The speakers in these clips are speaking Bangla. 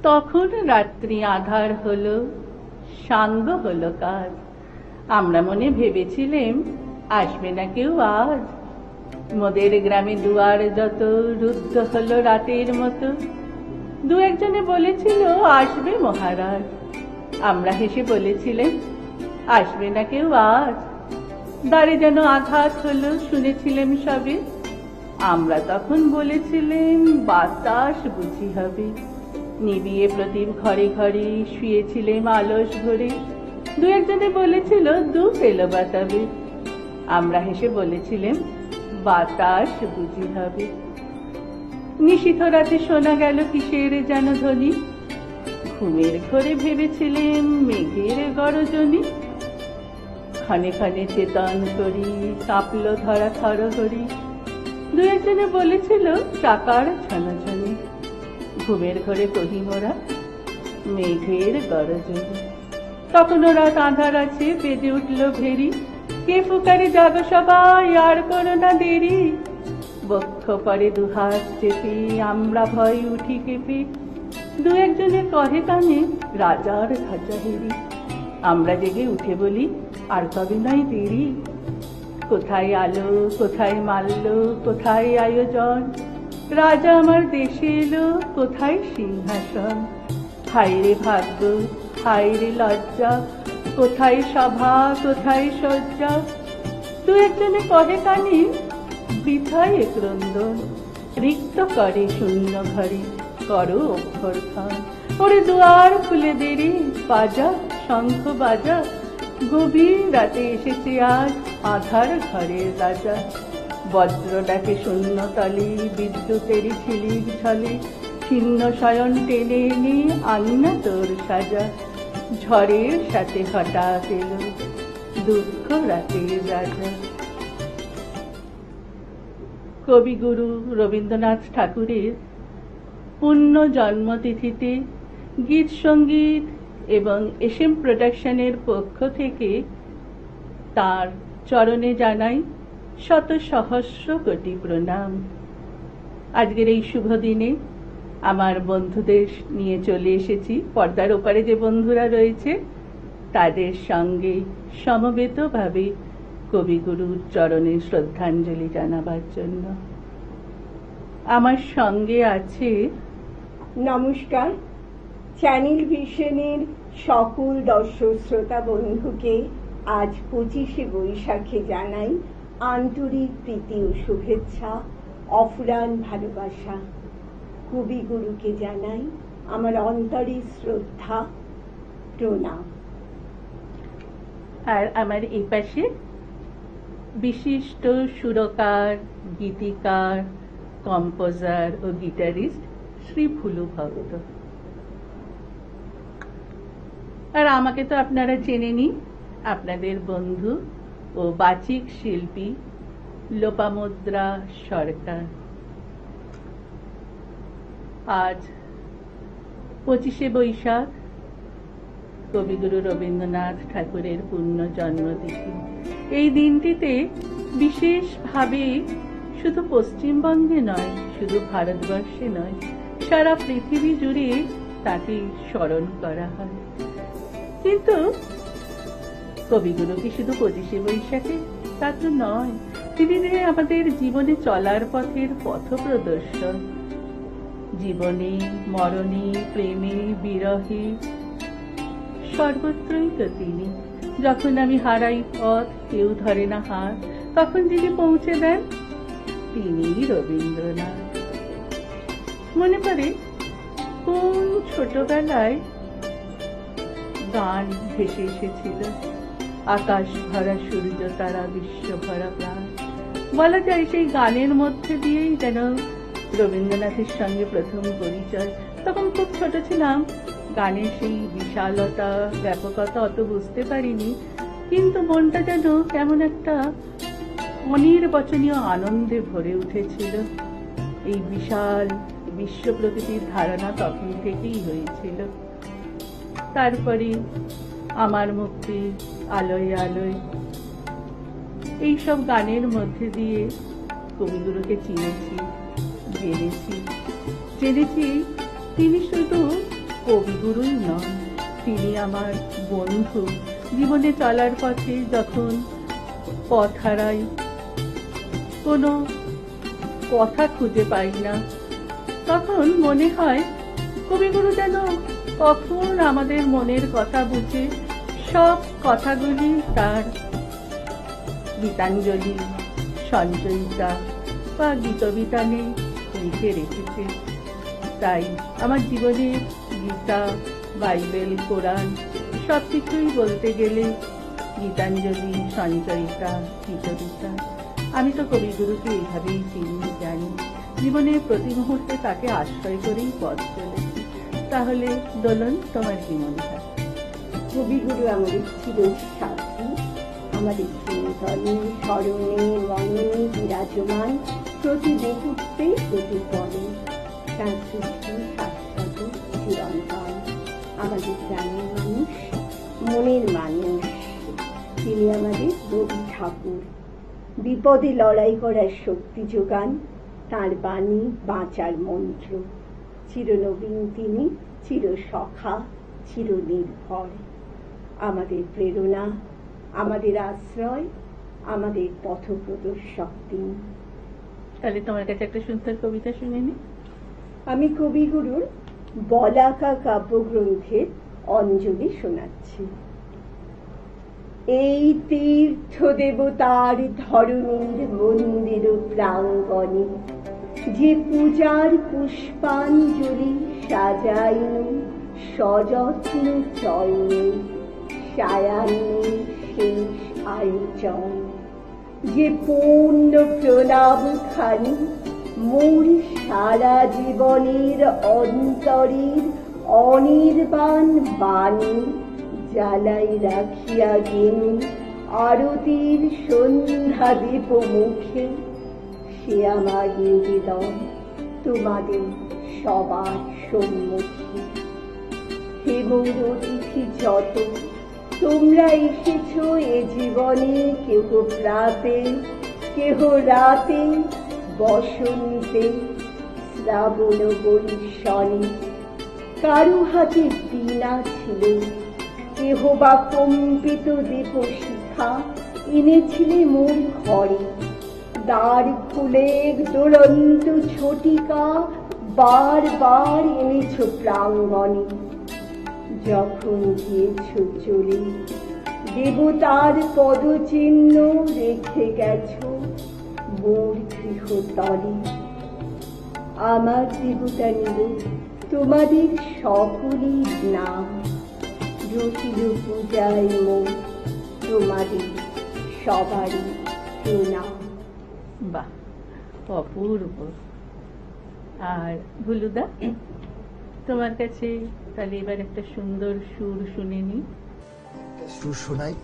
তখন রাত্রি আধার হলো, সাঙ্গ হলো কাজ। আমরা মনে ভেবেছিলেম আসবে না কেউ আজ। মোদের গ্রামে দুয়ার যত রুদ্ধ হলো রাতের মতো। দু একজনে বলেছিল আসবে মহারাজ। আমরা হেসে বলেছিলেন আসবে না কেউ আজ। দ্বারে যেন আঘাত হলো, শুনেছিলেম সবে। আমরা তখন বলেছিলেন বাতাস বুঝি হবে। নিবিয়ে প্রদীপ ঘরে ঘরে শুয়েছিলেম আলস ভরে। দু একজনে বলেছিল দু পেলো বাতাবে। আমরা হেসে বলেছিলেম বাতাস বুঝি হবে। নিশীথ রাতে শোনা গেল কিসের যেন ধ্বনি। ঘুমের ঘরে ভেবেছিলেম মেঘের গরজনি। ক্ষণে ক্ষণে চেতন করি কাঁপল ধরা থরহরি। দু একজনে বলেছিল চাকার ছনছনি। ঘুমের ঘরে কহি মোরা মেঘের গরজনি। তখনও রাত আঁধার আছে, বেজে উঠল ভেরি। কে ফুকারে জাগো সবাই, আর করো না দেরি। বক্ষ পরে দুহাত চেপে আমরা ভয় উঠি কেঁপে। দু একজনে কহে কানে রাজার ধাঁচা হেরি। আমরা জেগে উঠে বলি আর কবে নাই দেরি। কোথায় আলো, কোথায় মাল্য, কোথায় আয়োজন। রাজা আমার দেশে এলো, কোথায় সিংহাসন। হায় রে ভাগ্য, হায় রে লজ্জা, কোথায় সভা, কোথায় সজ্জা। দু একজনে কহে কানে বৃথায় এক রন্দন। রিক্ত করে শূন্য ঘরে, করো অভ্যর্থন। ওরে দুয়ার খুলে দেরি, বাজা শঙ্খ বাজা। গভীর রাতে এসেছে আজ আধার ঘরের রাজা। বজ্র ডাকে শূন্য তলে, বিদ্যুতেরই ঝিলিক ঝলে। ছিন্ন শয়ন টেনে এনে আনি না তোর সাজা। ঝড়ের সাথে হঠাৎ এলো দুঃখ রাতের রাজা। কবিগুরু রবীন্দ্রনাথ ঠাকুরের পূর্ণ জন্মতিথিতে গীত সঙ্গীত এবং এসএম প্রোডাকশনের পক্ষ থেকে তার চরণে জানাই শত সহস্র কোটি প্রণাম। আজকের এই শুভ দিনে আমার বন্ধুদের নিয়ে চলে এসেছি। পর্দার ওপারে যে বন্ধুরা রয়েছে তাদের সঙ্গে সমবেতভাবে কবিগুরুর চরণে শ্রদ্ধাঞ্জলি জানাবার জন্য। আমার সঙ্গে আছে নমস্কার। চ্যানেল ভিশনের সকল দর্শক শ্রোতা বন্ধুকে আজ 25শে বৈশাখে জানাই আন্তরিক প্রীতি ও শুভেচ্ছা, অফুরান ভালোবাসা। কবিগুরুকে জানাই আমার অন্তরের শ্রদ্ধা, প্রণাম। আর আমার এই পাশে বিশিষ্ট সুরকার, গীতিকার, কম্পোজার ও গিটারিস্ট শ্রী ভুলু ভক্ত। আর আমাকে তো আপনারা চেনেনই, আপনাদের বন্ধু ও বাচিক শিল্পী লোপামুদ্রা সরকার। আজ 25শে বৈশাখ, কবিগুরু রবীন্দ্রনাথ ঠাকুরের পূর্ণ জন্মতিথি। এই দিনটিতে বিশেষভাবে শুধু পশ্চিমবঙ্গে নয়, শুধু ভারতবর্ষে নয়, সারা পৃথিবী জুড়ে তাকে স্মরণ করা হয়। কিন্তু কবিগুরু কি শুধু 25শে বৈশাখে? তা তো নয়। তিনি আমাদের জীবনে চলার পথের পথপ্রদর্শক। জীবনে, মরণে, প্রেমে, বিরহে সর্বত্রই তো তিনি। যখন আমি হারাই পথ, কেউ ধরে না হাত, তখন যিনি পৌঁছে দেন তিনি রবীন্দ্রনাথ। মনে পড়ে কোন ছোটবেলায় গান ভেসে এসেছিল, আকাশ ভরা সূর্য তারা, বিশ্ব ভরা প্রাণ। বলা যায় সেই গানের মধ্যে দিয়েই যেন রবীন্দ্রনাথের সঙ্গে প্রথম পরিচয়। তখন খুব ছোট ছিলাম, গানের সেই বিশালতা, ব্যাপকতা অত বুঝতে পারিনি, কিন্তু মনটা যেন কেমন একটা অনির্বচনীয় আনন্দে ভরে উঠেছিল। এই বিশাল বিশ্ব প্রকৃতির ধারণা তখন থেকেই হয়েছিল। তারপরে আমার মুক্তি, আলোয় আলোয়, এইসব গানের মধ্যে দিয়ে কবিগুরুকে চিনেছি, জেনেছি তিনি শুধু কবিগুরুই নন, তিনি আমার বন্ধু। জীবনে চলার পথে যখন পথ হারাই, কোনো কথা খুঁজে পাই না, তখন মনে হয় কবিগুরু যেন কখন আমাদের মনের কথা বুঝে সব কথাগুলি তার গীতাঞ্জলি, সঞ্চয়িতা বা গীতবিতানে লিখে রেখেছে। তাই আমার জীবনে গীতা, বাইবেল, কোরআন সবকিছুই বলতে গেলে গীতাঞ্জলি, সঞ্চয়িতা, গীতবিতা। আমি তো কবিগুরুকে এইভাবেই চিনি, জানি, জীবনের প্রতি মুহূর্তে তাকে আশ্রয় করেই পথ চলেছি। তাহলে দোলন, তোমার কি মনে হয়? কবিগুরু আমাদের চির সাথী, আমাদের চিন্তনে, স্মরণে, মননে বিরাজমান, প্রতি মুহূর্তে, প্রতি পদে। তার সৃষ্টি শাশ্বত, চিরন্তন, আমাদের প্রাণের মানুষ, মনের মানুষ। তিনি আমাদের রবি ঠাকুর। বিপদে লড়াই করার শক্তি যোগান তাঁর বাণী, বাঁচার মন্ত্র। চিরনবীন তিনি, চির সখা, চির নির্ভর, আমাদের প্রেরণা, আমাদের আশ্রয়, আমাদের পথপ্রদর্শক তিনি। তাহলে তোমার কাছে একটা সুন্দর কবিতা শুনে নি। আমি কবিগুরুর বলাকা কাব্যগ্রন্থের অঞ্জলি শোনাচ্ছি। এই তীর্থ দেবতার ধরণীর মন্দির প্রাঙ্গণে যে পূজার পুষ্পাঞ্জলি সাজাইন সযত্ন চয়নে, সায়ান্নে শেষ আয়োজন, যে পূর্ণ প্রণাম খানি মোর সারা জীবনের অন্তরের অনির্বাণ বাণী জ্বালাই রাখিয়া গেনু আরতির সন্ধ্যা দীপ মুখে। সে আমার নিবেদন তোমাদের সবার সম্মুখে। হে মোর অতিথি যত, তোমরা এসেছ এ জীবনে, কেহ প্রাতে, কেহ রাতে, বসন্তে, শ্রাবণ বর্ষণে। কারো হাতে বীণা ছিল, কেহ বা কম্পিত দীপশিখা এনেছিলে মোর ঘরে। দ্বার খুলে দুরন্ত ঝটিকা বারবার এনেছ প্রাঙ্গণে। যখন গিয়েছ চলে, দেবতার পদচিহ্ন রেখে গেছ মোর গৃহতলে। আমার দেবতা নিল তোমাদের সকলের নাম, রচিল পূজায় মোর তোমাদের সবারই প্রণাম। বাহ, অপূর্ব। আর ভুলুদা, তোমার কাছে তাহলে এবার একটা সুন্দর সুর শুনে নি। সুর শোনাই,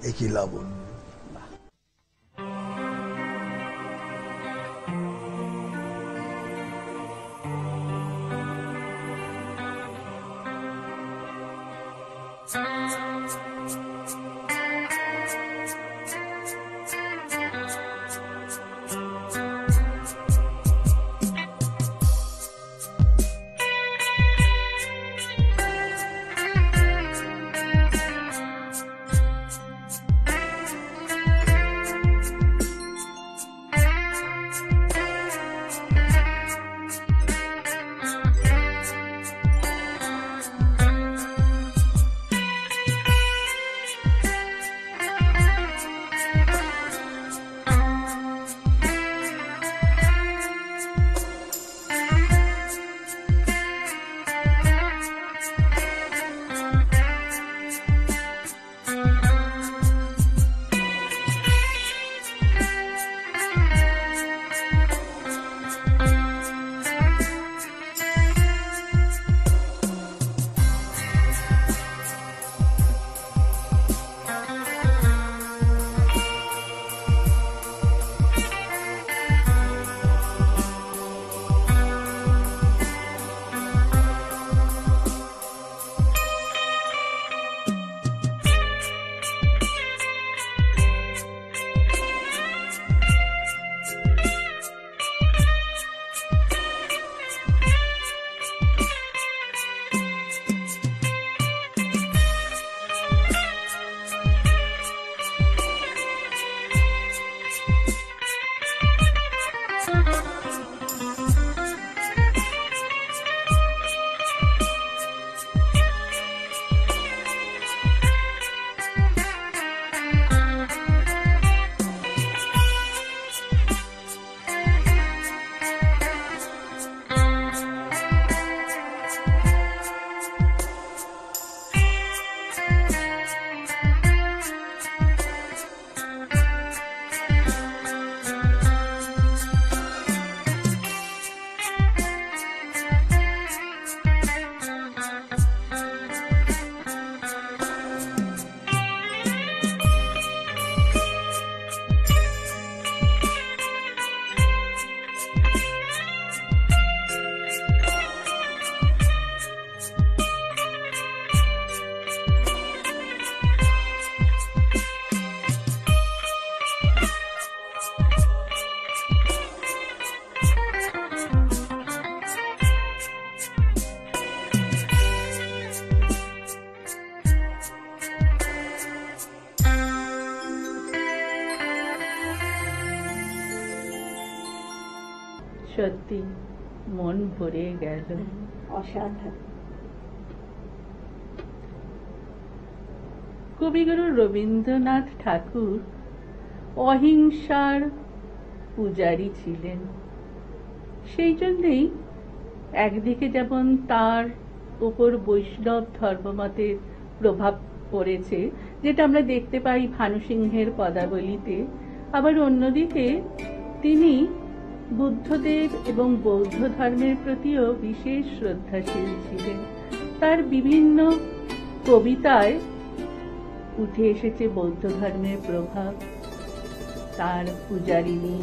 একই লাবণ্য। সত্যি মন ভরে গেল। অসাধারণ। কবিগুরু রবীন্দ্রনাথ ঠাকুর অহিংসার পূজারী ছিলেন। সেই জন্যেই একদিকে যেমন তার উপর বৈষ্ণব ধর্মমতের প্রভাব পড়েছে, যেটা আমরা দেখতে পাই ভানু সিংহের পদাবলিতে, আবার অন্যদিকে তিনি বুদ্ধদেব এবং বৌদ্ধ ধর্মের প্রতিও বিশেষ শ্রদ্ধাশীল ছিলেন। তার বিভিন্ন কবিতায় উঠে এসেছে বৌদ্ধ ধর্মের প্রভাব। তার পূজারিণী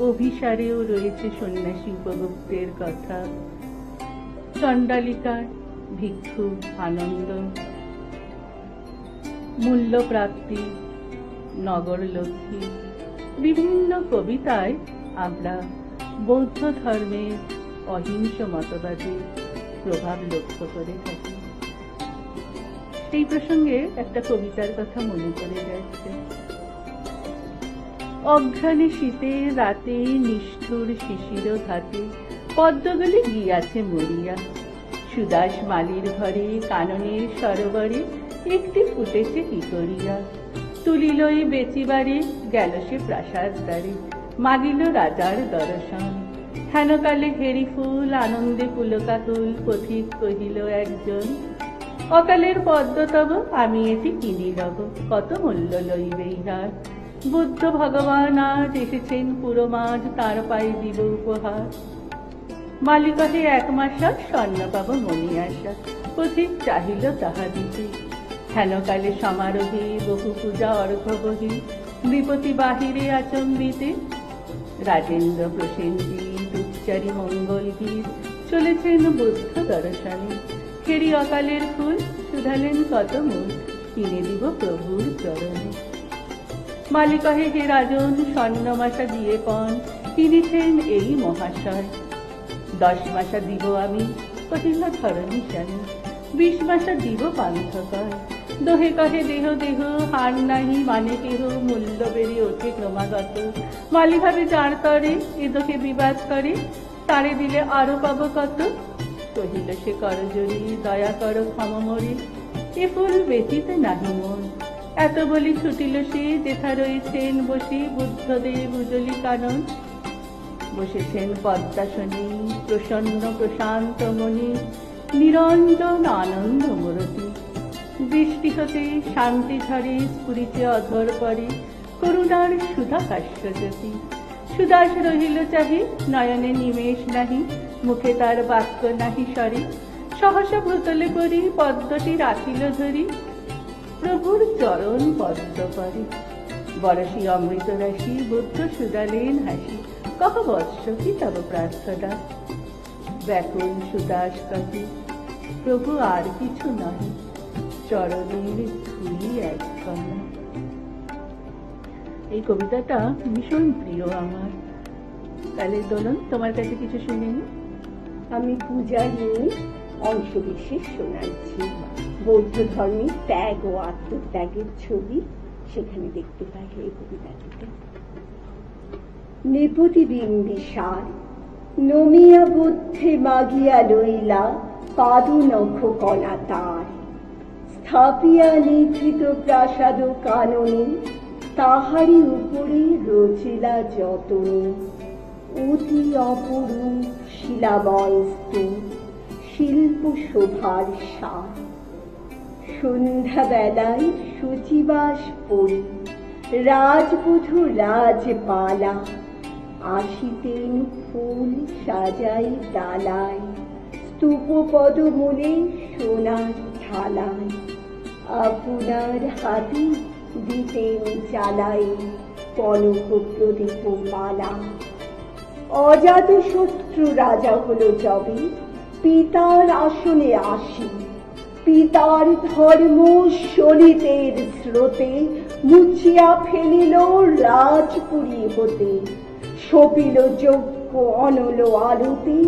অভিসারেও রয়েছে সন্ন্যাসী উপগুপ্তের কথা। চণ্ডালিকার ভিক্ষু আনন্দ, মূল্যপ্রাপ্তি, নগরলক্ষ্মী, বিভিন্ন কবিতায় আমরা বৌদ্ধ ধর্মের অহিংস মতবাদের প্রভাব লক্ষ্য করে থাকি। এই প্রসঙ্গে একটা কবিতার কথা মনে পড়ে যাচ্ছে। অঘ্রাণে শীতে রাতে নিষ্ঠুর শিশির ঘাটে পদ্মগুলি গিয়াছে মরিয়া, সুদাস মালির ঘরে কাননের সরোবরে একটি ফুটেছে কি করিয়া, তুলিলই বেচিবারে গেল সে প্রাসাদ দ্বারে, মাগিল রাজার দর্শন, হেনকালে ঘেরি ফুল আনন্দে পুলকাকুল, পথিক কহিল একজন, অকালের পদ্ম তব আমি এটি কিনি লব, কত মূল্য লইবে ইহার, বুদ্ধ ভগবান আজ এসেছেন পুরো মাঝ, তার পায়ে দিব উপহার, মালি কহে 1 মাস স্বর্ণ পাব মনি আশা, পথিক চাহিল তাহা দিতে, হেনকালে সমারোহে বহু পূজা অর্ঘ বহি, নৃপতি বাহিরে আচম্বিতে, রাজেন্দ্র প্রসেনজিৎ উচ্চারি মঙ্গল গীত, চলেছেন বুদ্ধ দর্শনে, খেরি অকালের ফুল শুধালেন কত মূল, কিনে দিব প্রভুর চরণে, মালি কহে হে রাজন স্বর্ণমাসা দিয়ে পণ, কিনেছেন এই মহাশয়, 10 মাসা দিব আমি কহিল ধরণী জানি, 20 মাসা দিব পান্থকর, দোহে কহে দেহ দেহ হার নাহি মানে কেহ, মূল্য বেড়ে ওঠে ক্রমাগত, মালি ভাবে যার তরে এ দোহে বিবাদ করে, তারে দিলে আরো পাবো কত, কহিল সে করজোড়ি দয়া কর ক্ষম মরি, এ ফুল বেচিতে নাহি মন, এত বলি ছুটিল সে যেথা রয়েছেন বসে, বুদ্ধদেব উজলি কানন, বসেছেন পদ্মাসনে প্রসন্ন প্রশান্ত মনি, নিরঞ্জন আনন্দ মূরতি, বৃষ্টি হতে শান্তি ঝরে স্ফুরিতে অধর পরে, করুণার সুধা কাশ্যজ্যোতি, সুদাস রহিল চাহি নয়নে নিমেষ নাহি, মুখে তার বাক্য নাহি সরে, সহসা ভূতলে পরি পদ্মটি রাখিল ধরি, প্রভুর চরণ পদ্ম পরে, বরসি অমৃত রাশি বুদ্ধ সুদালেন হাসি, কহ বৎস কি তব প্রার্থনা, ব্যাকুল সুদাস কহে প্রভু আর কিছু নহে, চরণের ধুলি একখানা। এই কবিতাটা ভীষণ প্রিয় আমার। তাহলে দোলন, তোমার কাছে কিছু শুনিনি? আমি পূজা নিয়ে অংশ বিশেষ শোনাচ্ছি। বৌদ্ধ ধর্মের ত্যাগ ও আত্মত্যাগের ছবি সেখানে দেখতে পাই এই কবিতাটিতে। নেপতি বিম্বিসার নমিয়া বুদ্ধে মাগিয়া লইলা, পাদু নখ কলা তার, স্থাপিয়া নিভৃত প্রাসাদ কাননে, তাহারি উপরে রচিলা যতনে, অতি অপরূপ শিলাময় স্তূপ, শিল্প শোভার সার, সন্ধ্যাবেলায় শুচিবাস পরি, রাজবধূ রাজপালা, আসিতেন ফুল সাজাই ডালায়, স্তূপ পদমূলে সোনার থালায়, আপনার হাতে দিতেন চালাই কনক প্রদীপ মালা। অজাত শত্রু রাজা হলো যবে, পিতার আসনে আসি, পিতার ধর্ম শোণিতের স্রোতে, মুছিয়া ফেলিল রাজপুরী হতে, সপিল যজ্ঞ অনল আলোতে,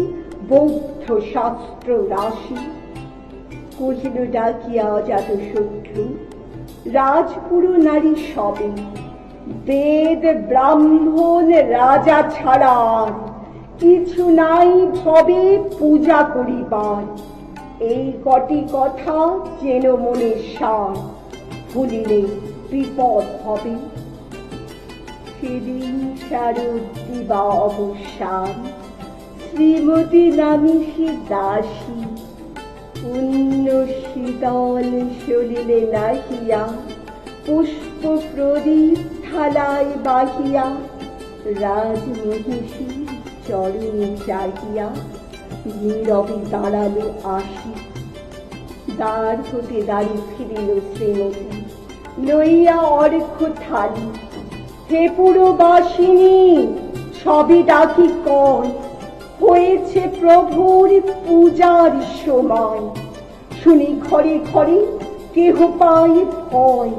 বৌদ্ধ শাস্ত্র রাশি, কহিল ডাকিয়া অজাত শত্রু, রাজপুর নারী সবে, বেদ ব্রাহ্মণ রাজা ছাড়া কিছু নাই ভবে পূজা করিবার। এই কটি কথা যেন মনে সার, ভুলিলে বিপদ হবে। সেদিন শারদ দিবা অবসান, শ্রীমতী নামী সে দাসী, পুণ্য শীতল সলিলে নাহিয়া, পুষ্প প্রদীপ থালায় বাহিয়া, রাজমহিষী চরণে চাহিয়া নীরবে দাঁড়ালো আসি। দ্বার হতে দাঁড়ি ফিরিল শ্রীমতী, লইয়া অর্ঘ থালি। হে পুরবাসিনী, সবে ডাকি কয়, হয়েছে প্রভুর পূজার সময়। শুনি ঘরে ঘরে কেহ পায় ভয়,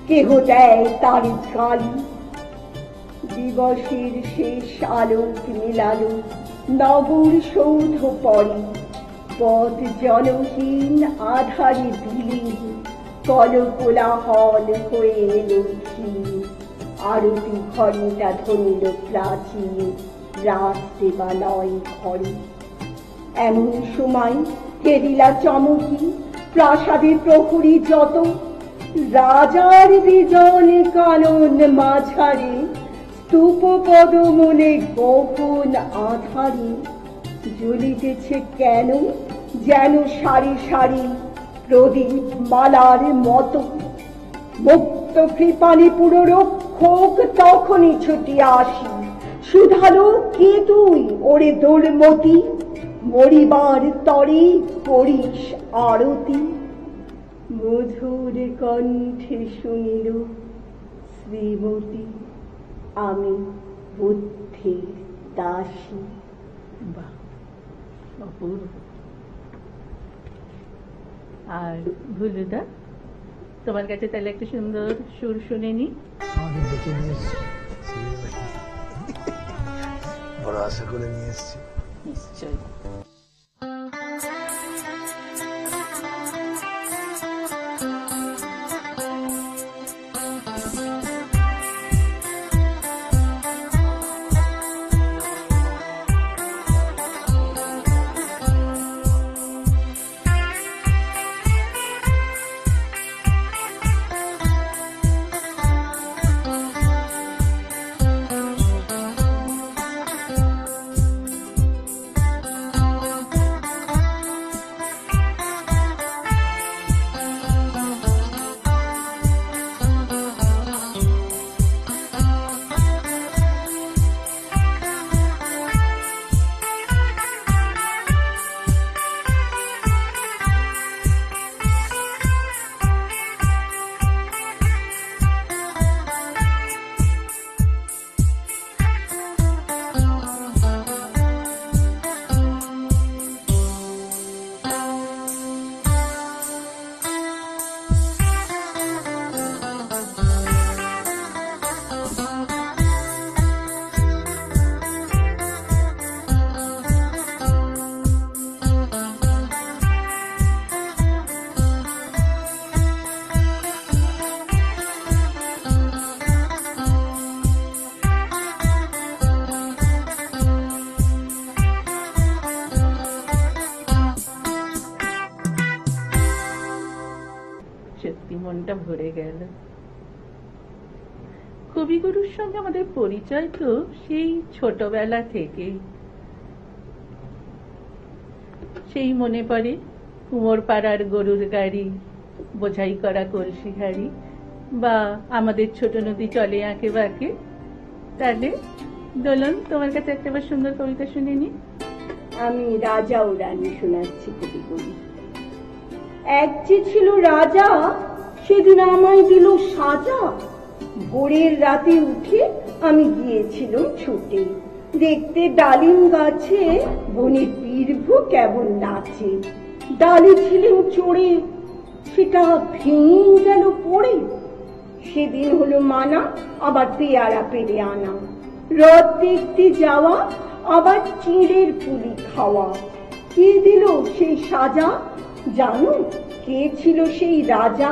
কেহ দেয় তার গালি। দিবসের শেষ আলোক মিলালো নগর সৌধ পরে, পথ জনহীন আধারে বিলীন, কলকোলাহল হয়ে এলো ক্ষীণ। আরতি ঘণ্টা ধরিল প্রাচীন, রাত দেবালয় ঘরে। এমন সময় কেরিলা চমকি, প্রাসাদের প্রহরী যত, রাজার বিজন কানন মাঝারে, স্তূপ পদমূলে গহন আধারে। জ্বলিতেছে কেন যেন সারি সারি প্রদীপ মালার মতো। মুক্ত কৃপালি পুরো রক্ষক তখনই ছুটিয়া আসি, শুধালো কে তুই ওরে দুর্মতি, মরিবার তরে করিস আরতি। মধুর কণ্ঠে শুনিল শ্রীমতী, আমি বুদ্ধির দাসী। বাহ, অপূর্ব। আর ভুলুদা, তোমার কাছে তাহলে একটা সুন্দর সুর শুনে নি। আমাকে ডেকে নিয়ে এসছি, বড় আশা করে নিয়ে এসছি। নিশ্চয়। সত্যি মনটা ভরে গেল। কবিগুরুর সঙ্গে আমাদের পরিচয় তো সেই ছোটবেলা থেকে। সেই মনে পড়ে কুমোর পাড়ার গরুর গাড়ি, বোঝাই করা কলসি হাড়ি, বা আমাদের ছোট নদী চলে আঁকে বাঁকে। তাহলে দোলন, তোমার কাছে একটা সুন্দর কবিতা শুনে নি। আমি রাজা ও রানী শোনাচ্ছি কবিগুরু। এক যে ছিল রাজা, সেদিন আমায় দিল সাজা। ভোরের রাতে উঠে আমি গিয়েছিলাম ছুটে, দেখতে ডালিম গাছে বনে বীরভ কেমন নাচে। ডালে ছিলেন চড়ে, সেটা ভেঙে গেল পড়ে। সেদিন হলো মানা, আবার পেয়ারা পেরে আনা। রথ দেখতে যাওয়া, আবার চিঁড়ের পুলি খাওয়া। কে দিল সেই সাজা জানো? কে ছিল সেই রাজা?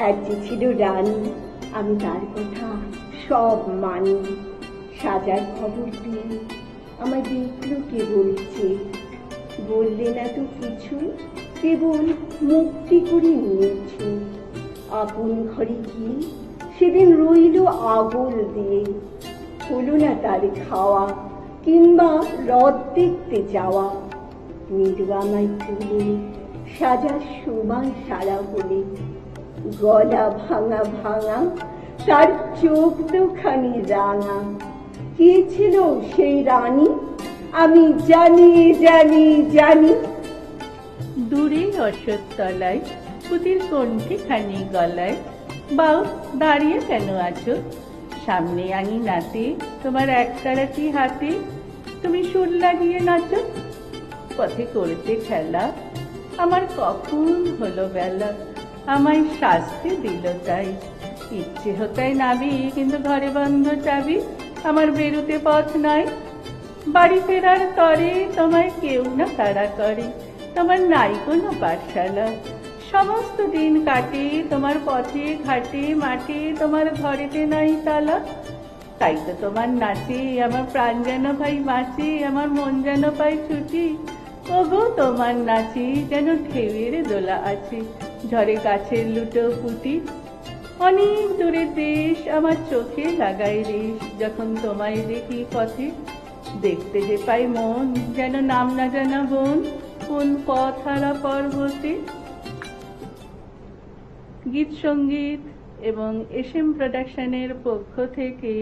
এক যে ছিল রানী, আমি তার কথা সব মানি। সাজার খবর দিয়ে আমায় দেখলো কে বলছে, বললে না তো কিছু, কেবল মুক্তি করে নিয়েছে। আপন ঘরে গিয়ে সেদিন রইল আগল দিয়ে, হলো না তার খাওয়া কিংবা রথ দেখতে যাওয়া। নিলু আমায় তুলে সাজার সময় সারা বলে, গলা ভাঙা ভাঙা তার চোখ দুখানি রাঙা। কে ছিল সেই রানী আমি জানি জানি জানি। দূরে অশ্বত্থতলায় পুতির কণ্ঠে খানি গলায়, বাউ দাঁড়িয়ে কেন আছো? সামনে আঙিনাতে তোমার একতারাটি হাতে, তুমি সুর লাগিয়ে নাচো। পথে করতে খেলা, আমার কখন হলো বেলা, আমায় শাস্তি দিল তাই। ইচ্ছে হতায় নাবি, কিন্তু ঘরে বন্ধ চাবি, আমার বেরুতে পথ নাই। বাড়ি ফেরার তরে তোমায় কেউ না তাড়া করে, তোমার নাই কোনো পাঠশালা। সমস্ত দিন কাটে তোমার পথে ঘাটে মাঠে, তোমার ঘরেতে নাই তালা। তাই তো তোমার নাচে আমার প্রাণ যেন ভাই বাঁচে, আমার মন যেন পাই ছুটি। ওগো তোমার নাচে যেন ঢেউয়ের দোলা আছে, ঝড়ে গাছের লুটো ফুটি। অনেক দূরের দেশ আমার চোখে লাগায় রেশ, যখন তোমায় দেখি পথে। দেখতে যে পাই মন যেন নাম না জানা বন, কোন পথ হারা পর্বতে। গীত সঙ্গীত এবং এসএম প্রোডাকশনের পক্ষ থেকে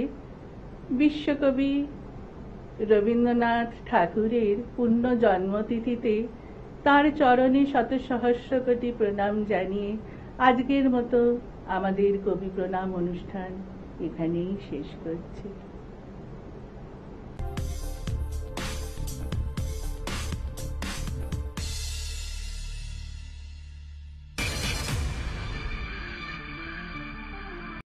বিশ্বকবি রবীন্দ্রনাথ ঠাকুরের পূর্ণ জন্মতিথিতে তার চরণে শত সহস্র কোটি প্রণাম জানিয়ে আজকের মতো আমাদের কবি প্রণাম অনুষ্ঠান এখানেই শেষ করছি।